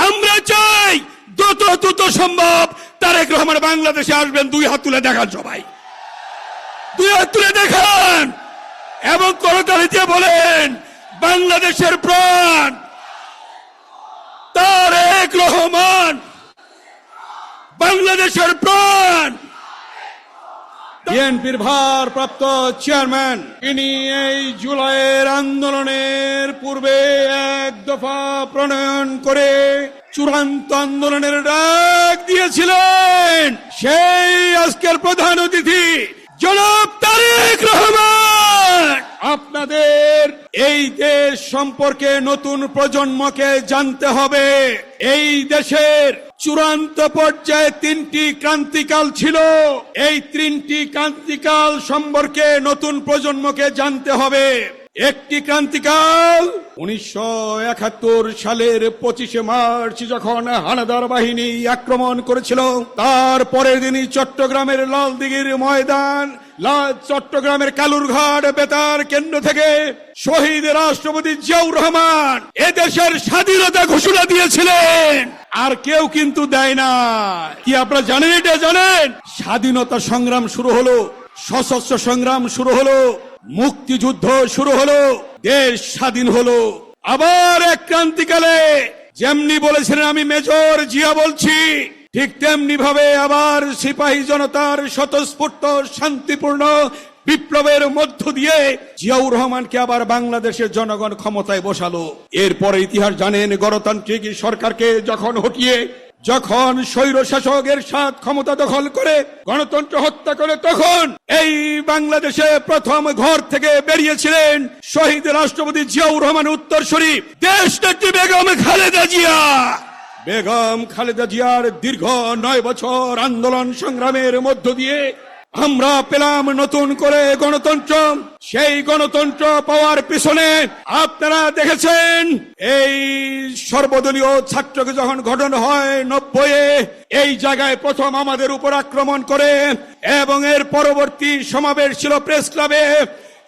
আমরা চাই দ্রুত সম্ভব তারেক রহমান বাংলাদেশে আসবেন। দুই হাত তুলে দেখান, সবাই দুই হাত তুলে দেখান এবং করতালি দিয়ে বলেন বাংলাদেশের প্রাণ তারেক রহমান, বাংলাদেশের প্রাণ। বিএনপির ভারপ্রাপ্ত চেয়ারম্যান তিনি এই জুলাইয়ের আন্দোলনের পূর্বে এক দফা প্রণয়ন করে চূড়ান্ত আন্দোলনের ডাক দিয়েছিলেন। সেই আজকের প্রধান অতিথি জনাব তারেক রহমান। আপনাদের এই দেশ সম্পর্কে নতুন প্রজন্মকে জানতে হবে। এই দেশের চূড়ান্ত পর্যায়ে তিনটি ক্রান্তিকাল ছিল। এই তিনটি ক্রান্তিকাল সম্পর্কে নতুন প্রজন্মকে জানতে হবে। একটি ক্রান্তিকাল 1971 সালের 25শে মার্চ যখন হানাদার বাহিনী আক্রমণ করেছিল, তার পরের দিনই চট্টগ্রামের লালদিঘির ময়দান, চট্টগ্রামের কালুরঘাট বেতার কেন্দ্র থেকে শহীদ রাষ্ট্রপতি জিয়াউর রহমান এদেশের স্বাধীনতা ঘোষণা দিয়েছিলেন। আর কেউ কিন্তু দেয় না। কি আপনারা জানেন? এটা জানেন? স্বাধীনতা সংগ্রাম শুরু হলো, সশস্ত্র সংগ্রাম শুরু হলো, মুক্তিযুদ্ধ শুরু হলো, দেশ স্বাধীন হলো। আবার এক ক্রান্তিকালে যেমনি বলেছিলেন আমি মেজর জিয়া বলছি, ঠিক তেমনি ভাবে আবার সিপাহী জনতার স্বতঃস্ফূর্ত শান্তিপূর্ণ বিপ্লবের মধ্য দিয়ে জিয়াউর রহমানকে আবার বাংলাদেশের জনগণ ক্ষমতায় বসালো। এরপরে ইতিহাস জানেন, গণতান্ত্রিক সরকারকে যখন হটিয়ে যখন স্বৈর শাসকের সাথ ক্ষমতা দখল করে গণতন্ত্র হত্যা করে, তখন এই বাংলাদেশে প্রথম ঘর থেকে বেরিয়েছিলেন শহীদ রাষ্ট্রপতি জিয়াউর রহমান উত্তরসূরি দেশনেত্রী বেগম খালেদা জিয়া। বেগম খালেদা জিয়ার দীর্ঘ 9 বছর আন্দোলন সংগ্রামের মধ্য দিয়ে আমরা পেলাম নতুন করে গণতন্ত্র। সেই গণতন্ত্র পাওয়ার পিছনে আপনারা দেখেছেন এই সর্বদলীয় ছাত্রকে যখন গঠন হয় 90-এ, এই জায়গায় প্রথম আমাদের উপর আক্রমণ করে এবং এর পরবর্তী সমাবেশ ছিল প্রেস ক্লাবে।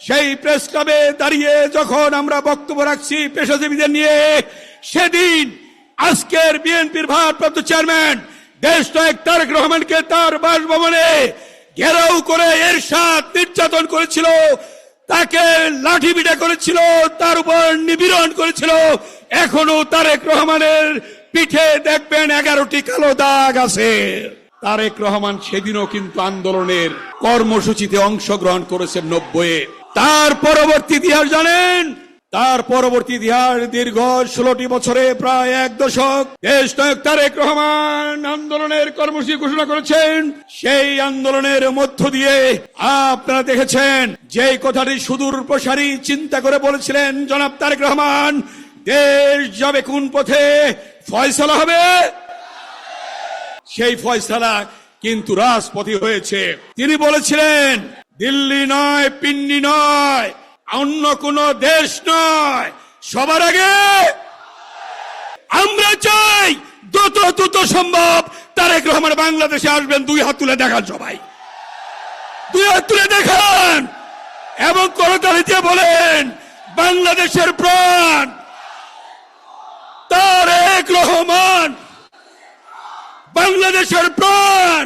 সেই প্রেস ক্লাবে দাঁড়িয়ে যখন আমরা বক্তব্য রাখছি পেশাজীবীদের নিয়ে, সেদিন আজকের বিএনপির ভারপ্রাপ্ত চেয়ারম্যান দেশনায়ক তারেক রহমানকে তার বাসভবনে ঘেরাও করে এরশাদ নির্যাতন করেছিল, তাকে লাঠিপিটা করেছিল, তার উপর নিপীড়ন করেছিল। এখনো তারেক রহমানের পিঠে দেখবেন 11টি কালো দাগ আছে। তারেক রহমান সেদিনও কিন্তু আন্দোলনের কর্মসূচিতে অংশগ্রহণ করেছেন 90-এ। তার পরবর্তী ইতিহাস জানেন? তার পরবর্তী ইতিহাস দীর্ঘ 16টি বছরে প্রায় 1 দশক দেশনায়ক তারেক রহমান আন্দোলনের কর্মসূচি ঘোষণা করেছেন। সেই আন্দোলনের মধ্য দিয়ে আপনারা দেখেছেন যে কথাটি সুদূর প্রসারী চিন্তা করে বলেছিলেন জনাব তারেক রহমান, দেশ যাবে কোন পথে, ফয়সালা হবে। সেই ফয়সালা কিন্তু রাজপথে হয়েছে। তিনি বলেছিলেন দিল্লি নয়, পিন্ডি নয়, অন্য কোন দেশ নয়, সবার আগে আমরা চাই দ্রুত সম্ভব তারেক রহমান বাংলাদেশে আসবেন। দুই হাত তুলে দেখান, সবাই দুই হাত তুলে দেখান এবং করতালি দিয়ে বলেন বাংলাদেশের প্রাণ তারেক রহমান, বাংলাদেশের প্রাণ।